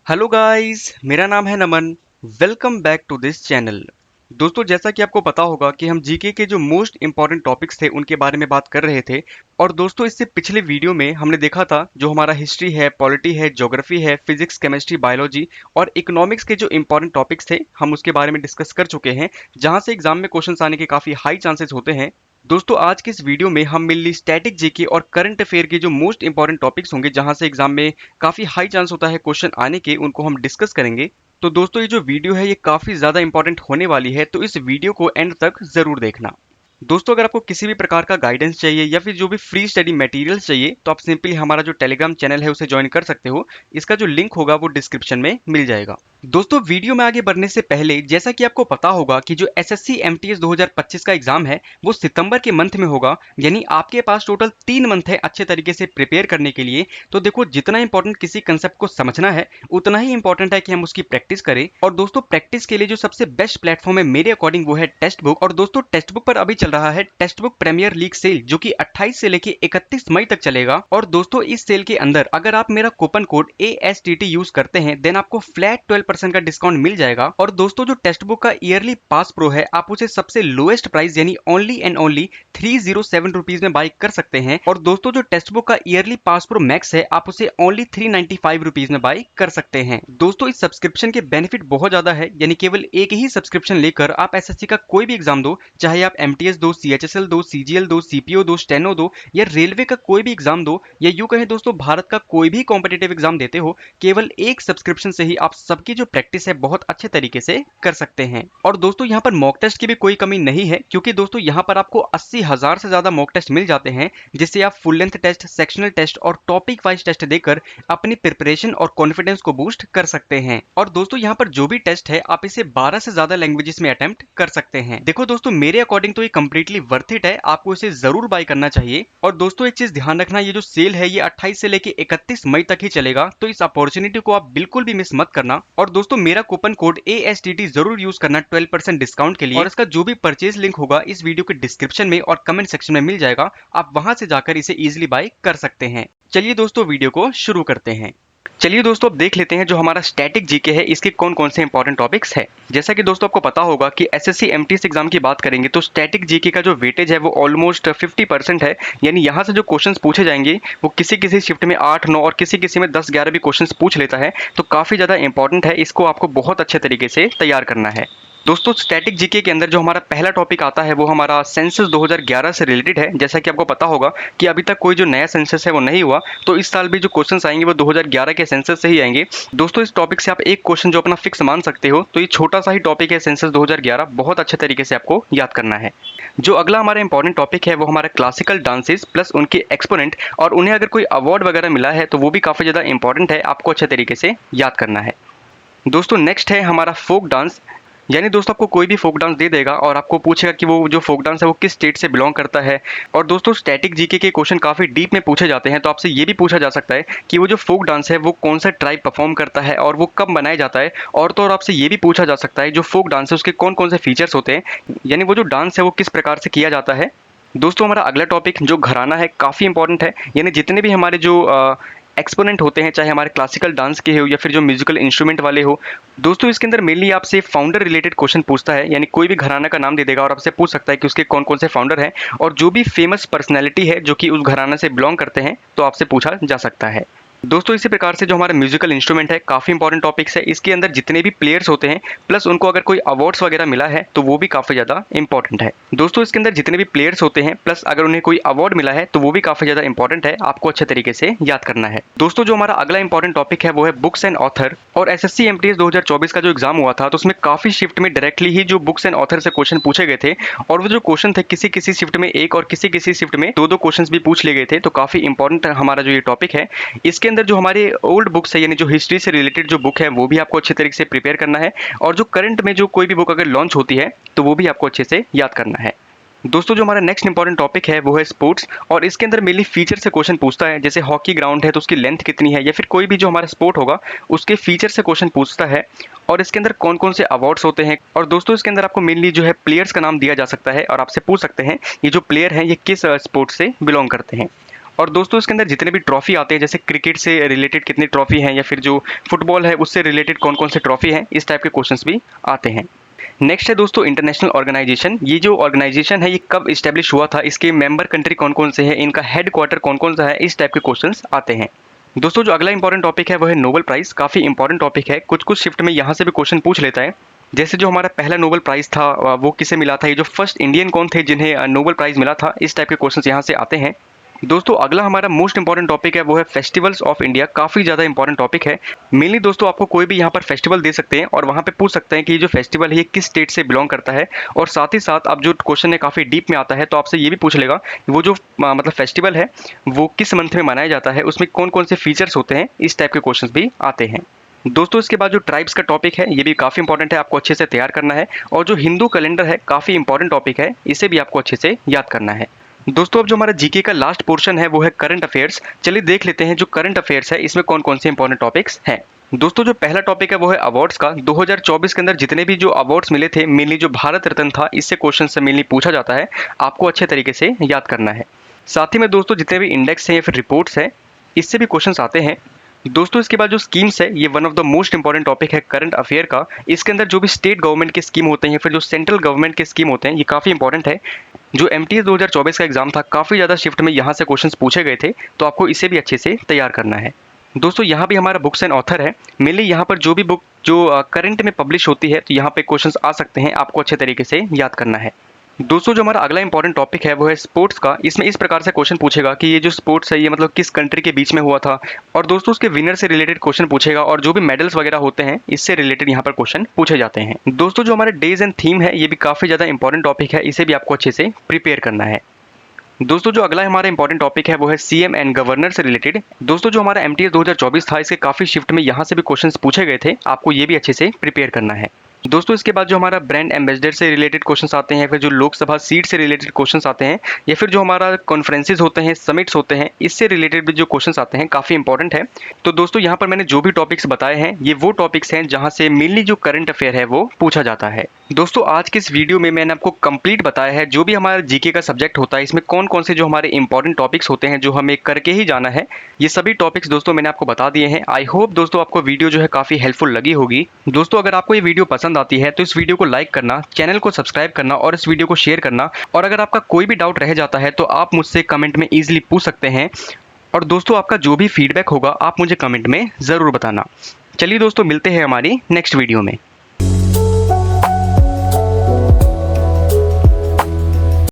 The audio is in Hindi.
हेलो गाइस, मेरा नाम है Naman. Welcome back to this channel. दोस्तों, जैसा कि आपको पता होगा कि हम जीके के जो मोस्ट इंपॉर्टेंट टॉपिक्स थे उनके बारे में बात कर रहे थे। और दोस्तों, इससे पिछले वीडियो में हमने देखा था जो हमारा हिस्ट्री है, पॉलिटी है, ज्योग्राफी है, फिजिक्स, केमिस्ट्री, बायोलॉजी और इकोनॉमिक्स के जो इंपॉर्टेंट टॉपिक्स थे हम उसके बारे में डिस्कस कर चुके हैं, जहां से एग्जाम में क्वेश्चंस आने के काफी हाई चांसेस होते हैं। दोस्तों, आज के इस वीडियो में हम मेनली स्टैटिक जीके और करंट अफेयर के जो मोस्ट इंपॉर्टेंट टॉपिक्स होंगे, जहां से एग्जाम में काफी हाई चांस होता है क्वेश्चन आने के, उनको हम डिस्कस करेंगे। तो दोस्तों, ये जो वीडियो है ये काफी ज्यादा इंपॉर्टेंट होने वाली है, तो इस वीडियो को एंड तक जरूर देखना। दोस्तों, अगर आपको किसी भी प्रकार का गाइडेंस चाहिए या फिर जो भी फ्री स्टडी मटेरियल्स चाहिए, तो आप सिंपली हमारा जो टेलीग्राम चैनल है उसे ज्वाइन कर सकते हो। इसका जो लिंक होगा वो डिस्क्रिप्शन में मिल जाएगा। दोस्तों, वीडियो में आगे बढ़ने से पहले जैसा कि आपको पता होगा कि जो एसएससी एमटीएस 2025 का एग्जाम है वो सितंबर के मंथ में होगा, यानी आपके पास टोटल 3 मंथ है अच्छे तरीके से प्रिपेयर करने के लिए। तो देखो, जितना इंपॉर्टेंट किसी कंसेप्ट को समझना है उतना ही इंपॉर्टेंट है कि हम उसकी प्रैक्टिस करें। और दोस्तों, प्रैक्टिस के लिए जो सबसे बेस्ट प्लेटफॉर्म है मेरे अकॉर्डिंग वो है टेक्स्ट बुक। और दोस्तों, टेक्स्ट बुक पर अभी चल रहा है text book premier league sale, जो कि 28 से लेके 31 मई तक चलेगा। और दोस्तों, इस सेल के अंदर अगर आप मेरा कूपन कोड ASTT यूज करते हैं देन आपको फ्लैट 12% का डिस्काउंट मिल जाएगा। और दोस्तों, जो टेक्स्ट बुक का ईयरली पास प्रो है आप उसे सबसे लोएस्ट प्राइस यानी ओनली एंड ओनली 307 रुपीज में बाई कर सकते हैं। और दोस्तों, जो टेक्स्ट बुक का ईयरली पास प्रो मैक्स है आप उसे ओनली 395 रुपीज में बाई कर सकते हैं। दोस्तों, इस सब्सक्रिप्शन के बेनिफिट बहुत ज्यादा है, यानी केवल एक ही सब्सक्रिप्शन लेकर आप एसएससी का कोई भी एग्जाम दो, चाहे आप एमटीएस दो, सीएचएसएल दो, सीजीएल दो, सीपीओ दो, स्टेनो दो या रेलवे का कोई भी एग्जाम दो, या यूं कहें दोस्तों भारत का कोई भी कॉम्पिटेटिव एग्जाम देते हो, केवल एक सब्सक्रिप्शन से ही आप सबकी जो प्रैक्टिस है बहुत अच्छे तरीके से कर सकते हैं। और दोस्तों, यहाँ पर मॉक टेस्ट की भी कोई कमी नहीं है, क्योंकि दोस्तों यहाँ पर आपको 80,000 से ज्यादा मॉक टेस्ट मिल जाते हैं, जिससे आप full length test, sectional test और टॉपिक वाइज टेस्ट देकर अपनी प्रिपरेशन और कॉन्फिडेंस को बूस्ट कर सकते हैं। और दोस्तों, यहाँ पर जो भी टेस्ट है आप इसे 12 से ज्यादा लैंग्वेजेस में अटेम्प्ट कर सकते हैं। देखो दोस्तों, मेरे अकॉर्डिंग तो ये कंप्लीटली वर्थ इट है, आपको इसे जरूर बाय करना चाहिए। और दोस्तों, एक चीज ध्यान रखना, ये जो सेल है ये 28 से लेके 31 मई तक ही चलेगा, तो इस अपॉर्चुनिटी को आप बिल्कुल भी मिस मत करना। और दोस्तों, मेरा कूपन कोड ASTT जरूर यूज करना 12% डिस्काउंट के लिए। और इसका जो भी परचेज लिंक होगा इस वीडियो के डिस्क्रिप्शन में और कमेंट सेक्शन में मिल जाएगा, आप वहां से जाकर इसे इजिली बाय कर सकते हैं। चलिए दोस्तों, वीडियो को शुरू करते हैं। चलिए दोस्तों, अब देख लेते हैं जो हमारा स्टैटिक जीके है इसके कौन कौन से इंपॉर्टेंट टॉपिक्स है। जैसा कि दोस्तों आपको पता होगा कि एसएससी एमटीएस एग्जाम की बात करेंगे तो स्टैटिक जीके का जो वेटेज है वो ऑलमोस्ट 50% है, यानी यहाँ से जो क्वेश्चंस पूछे जाएंगे वो किसी किसी शिफ्ट में 8, 9 और किसी किसी में 10, 11 भी क्वेश्चंस पूछ लेता है, तो काफी ज्यादा इंपॉर्टेंट है, इसको आपको बहुत अच्छे तरीके से तैयार करना है। दोस्तों, स्टैटिक जीके के अंदर जो हमारा पहला टॉपिक आता है वो हमारा सेंसस 2011 से रिलेटेड है। जैसा कि आपको पता होगा कि अभी तक कोई जो नया सेंसस है वो नहीं हुआ, तो इस साल भी जो क्वेश्चंस आएंगे वो 2011 के सेंसस से ही आएंगे। दोस्तों, इस टॉपिक से आप एक क्वेश्चन जो अपना फिक्स मान सकते हो, तो ये छोटा सा ही टॉपिक है सेंसस 2011, बहुत अच्छे तरीके से आपको याद करना है। जो अगला हमारा इंपॉर्टेंट टॉपिक है वो हमारा क्लासिकल डांसेस प्लस उनके एक्सपोनेंट, और उन्हें अगर कोई अवार्ड वगैरह मिला है तो वो भी काफी ज्यादा इंपॉर्टेंट है, आपको अच्छे तरीके से याद करना है। दोस्तों, नेक्स्ट है हमारा फोक डांस, यानी दोस्तों आपको कोई भी फोक डांस दे देगा और आपको पूछेगा कि वो जो फोक डांस है वो किस स्टेट से बिलोंग करता है। और दोस्तों, स्टैटिक जीके के क्वेश्चन काफी डीप में पूछे जाते हैं, तो आपसे ये भी पूछा जा सकता है कि वो जो फोक डांस है वो कौन सा ट्राइब परफॉर्म करता है और वो कब बनाया जाता है। और तो और आपसे ये भी पूछा जा सकता है जो फोक डांस है उसके कौन कौन से फीचर्स होते हैं, यानी वो जो डांस है वो किस प्रकार से किया जाता है। दोस्तों, हमारा अगला टॉपिक जो घराना है काफी इंपॉर्टेंट है, यानी जितने भी हमारे जो एक्सपोनेंट होते हैं, चाहे हमारे क्लासिकल डांस के हो या फिर जो म्यूजिकल इंस्ट्रूमेंट वाले हो। दोस्तों, इसके अंदर मेनली आपसे फाउंडर रिलेटेड क्वेश्चन पूछता है, यानी कोई भी घराना का नाम दे देगा और आपसे पूछ सकता है कि उसके कौन कौन से फाउंडर हैं और जो भी फेमस पर्सनैलिटी है जो कि उस घराना से बिलोंग करते हैं, तो आपसे पूछा जा सकता है। दोस्तों, इसी प्रकार से जो हमारा म्यूजिकल इंस्ट्रूमेंट है काफी इंपॉर्टेंट टॉपिक्स है, इसके अंदर जितने भी प्लेयर्स होते हैं प्लस उनको अगर कोई अवार्ड्स वगैरह मिला है तो वो भी काफी ज्यादा इंपॉर्टेंट है। दोस्तों, इसके अंदर जितने भी प्लेयर्स होते हैं प्लस अगर उन्हें कोई अवार्ड मिला है तो वो भी काफी ज्यादा इंपॉर्टेंट है, आपको अच्छे तरीके से याद करना है। दोस्तों, जो हमारा अगला इंपॉर्टेंट टॉपिक है वो है बुक्स एंड ऑथर। और एसएससी एमटीएस 2024 का जो एग्जाम हुआ था तो उसमें काफी शिफ्ट में डायरेक्टली ही जो बुक्स एंड ऑथर से क्वेश्चन पूछे गए थे, और वो जो क्वेश्चन थे किसी किसी शिफ्ट में एक और किसी किसी शिफ्ट में दो क्वेश्चन भी पूछ लिए गए थे, तो काफी इंपॉर्टेंट हमारा जो ये टॉपिक है। इसके अंदर जो हमारे ओल्ड बुक्स है, यानी जो हिस्ट्री से रिलेटेड जो बुक है वो भी आपको अच्छे तरीके से प्रिपेयर करना है, और जो करंट में जो कोई भी बुक अगर लॉन्च होती है तो वो भी आपको अच्छे से याद करना है। दोस्तों, जो हमारा नेक्स्ट इंपॉर्टेंट टॉपिक है वो है स्पोर्ट्स, और इसके अंदर मेनली फीचर से क्वेश्चन पूछता है, जैसे हॉकी ग्राउंड है तो उसकी लेंथ कितनी है, या फिर कोई भी जो हमारा स्पोर्ट होगा उसके फीचर से क्वेश्चन पूछता है, और इसके अंदर कौन कौन से अवार्ड्स होते हैं। और दोस्तों, इसके अंदर आपको मेनली जो है प्लेयर्स का नाम दिया जा सकता है और आपसे पूछ सकते हैं ये जो प्लेयर हैं ये किस स्पोर्ट से बिलोंग करते हैं। और दोस्तों इसके अंदर जितने भी ट्रॉफी आते हैं, जैसे क्रिकेट से रिलेटेड कितनी ट्रॉफी हैं या फिर जो फुटबॉल है उससे रिलेटेड कौन कौन से ट्रॉफी हैं, इस टाइप के क्वेश्चंस भी आते हैं। नेक्स्ट है दोस्तों इंटरनेशनल ऑर्गेनाइजेशन। ये जो ऑर्गेनाइजेशन है ये कब इस्टेब्लिश हुआ था, इसके मेंबर कंट्री कौन कौन से हैं, इनका हेड क्वार्टर कौन कौन सा है, इस टाइप के क्वेश्चंस आते हैं। दोस्तों जो अगला इंपॉर्टेंट टॉपिक है वो है नोबेल प्राइज़। काफ़ी इंपॉर्टेंट टॉपिक है, कुछ कुछ शिफ्ट में यहाँ से भी क्वेश्चन पूछ लेता है। जैसे जो हमारा पहला नोबेल प्राइज़ था वो किसे मिला था, ये जो फर्स्ट इंडियन कौन थे जिन्हें नोबेल प्राइज़ मिला था, इस टाइप के क्वेश्चंस यहाँ से आते हैं। दोस्तों अगला हमारा मोस्ट इंपॉर्टेंट टॉपिक है वो है फेस्टिवल्स ऑफ इंडिया। काफ़ी ज़्यादा इंपॉर्टेंट टॉपिक है। मेनली दोस्तों आपको कोई भी यहाँ पर फेस्टिवल दे सकते हैं और वहाँ पे पूछ सकते हैं कि ये जो फेस्टिवल है ये किस स्टेट से बिलोंग करता है। और साथ ही साथ अब जो क्वेश्चन है काफ़ी डीप में आता है, तो आपसे ये भी पूछ लेगा वो जो मतलब फेस्टिवल है वो किस मंथ में मनाया जाता है, उसमें कौन कौन से फीचर्स होते हैं, इस टाइप के क्वेश्चन भी आते हैं। दोस्तों इसके बाद जो ट्राइब्स का टॉपिक है ये भी काफ़ी इंपॉर्टेंट है, आपको अच्छे से तैयार करना है। और जो हिंदू कैलेंडर है काफ़ी इंपॉर्टेंट टॉपिक है, इसे भी आपको अच्छे से याद करना है। दोस्तों अब जो हमारा जीके का लास्ट पोर्शन है वो है करंट अफेयर्स। चलिए देख लेते हैं जो करंट अफेयर्स है इसमें कौन कौन से इंपॉर्टेंट टॉपिक्स हैं। दोस्तों जो पहला टॉपिक है वो है अवार्ड्स का। 2024 के अंदर जितने भी जो अवार्ड्स मिले थे, मेनली जो भारत रत्न था, इससे क्वेश्चन से मेनली पूछा जाता है, आपको अच्छे तरीके से याद करना है। साथ ही में दोस्तों जितने भी इंडेक्स हैं या फिर रिपोर्ट्स हैं, इससे भी क्वेश्चन आते हैं। दोस्तों इसके बाद जो स्कीम्स है ये one of the most important topic है करंट अफेयर का। इसके अंदर जो भी स्टेट गवर्नमेंट के स्कीम होते हैं या फिर जो सेंट्रल गवर्नमेंट के स्कीम होते हैं, ये काफ़ी इंपॉर्टेंट है। जो एमटीएस 2024 का एग्जाम था, काफ़ी ज़्यादा शिफ्ट में यहाँ से क्वेश्चंस पूछे गए थे, तो आपको इसे भी अच्छे से तैयार करना है। दोस्तों यहाँ भी हमारा बुक्स एंड ऑथर है। मेनली यहाँ पर जो भी बुक जो करंट में पब्लिश होती है, तो यहाँ पे क्वेश्चंस आ सकते हैं, आपको अच्छे तरीके से याद करना है। दोस्तों जो हमारा अगला इंपॉर्टेंट टॉपिक है वो है स्पोर्ट्स का। इसमें इस प्रकार से क्वेश्चन पूछेगा कि ये जो स्पोर्ट्स है ये मतलब किस कंट्री के बीच में हुआ था, और दोस्तों उसके विनर से रिलेटेड क्वेश्चन पूछेगा, और जो भी मेडल्स वगैरह होते हैं इससे रिलेटेड यहाँ पर क्वेश्चन पूछे जाते हैं। दोस्तों जो हमारे डेज एंड थीम है ये भी काफ़ी ज़्यादा इंपॉर्टेंट टॉपिक है, इसे भी आपको अच्छे से प्रिपेयर करना है। दोस्तों जो अगला हमारा इंपॉर्टेंट टॉपिक है वो है सीएम एंड गवर्नर से रिलेटेड। दोस्तों जो हमारा एमटीएस 2024 था, इसके काफ़ी शिफ्ट में यहाँ से भी क्वेश्चंस पूछे गए थे, आपको ये भी अच्छे से प्रिपेयर करना है। दोस्तों इसके बाद जो हमारा ब्रांड एम्बेसडर से रिलेटेड क्वेश्चंस आते हैं, फिर जो लोकसभा सीट से रिलेटेड क्वेश्चंस आते हैं, या फिर जो हमारा कॉन्फ्रेंसेज होते हैं, समिट्स होते हैं, इससे रिलेटेड भी जो क्वेश्चंस आते हैं काफ़ी इंपॉर्टेंट है। तो दोस्तों यहाँ पर मैंने जो भी टॉपिक्स बताए हैं ये वो टॉपिक्स हैं जहाँ से मेनली जो करंट अफेयर है वो पूछा जाता है। दोस्तों आज के इस वीडियो में मैंने आपको कंप्लीट बताया है जो भी हमारा जीके का सब्जेक्ट होता है, इसमें कौन कौन से जो हमारे इंपॉर्टेंट टॉपिक्स होते हैं जो हमें करके ही जाना है, ये सभी टॉपिक्स दोस्तों मैंने आपको बता दिए हैं। आई होप दोस्तों आपको वीडियो जो है काफ़ी हेल्पफुल लगी होगी। दोस्तों अगर आपको ये वीडियो पसंद आती है तो इस वीडियो को लाइक करना, चैनल को सब्सक्राइब करना और इस वीडियो को शेयर करना। और अगर आपका कोई भी डाउट रह जाता है तो आप मुझसे कमेंट में ईजिली पूछ सकते हैं। और दोस्तों आपका जो भी फीडबैक होगा आप मुझे कमेंट में ज़रूर बताना। चलिए दोस्तों मिलते हैं हमारी नेक्स्ट वीडियो में।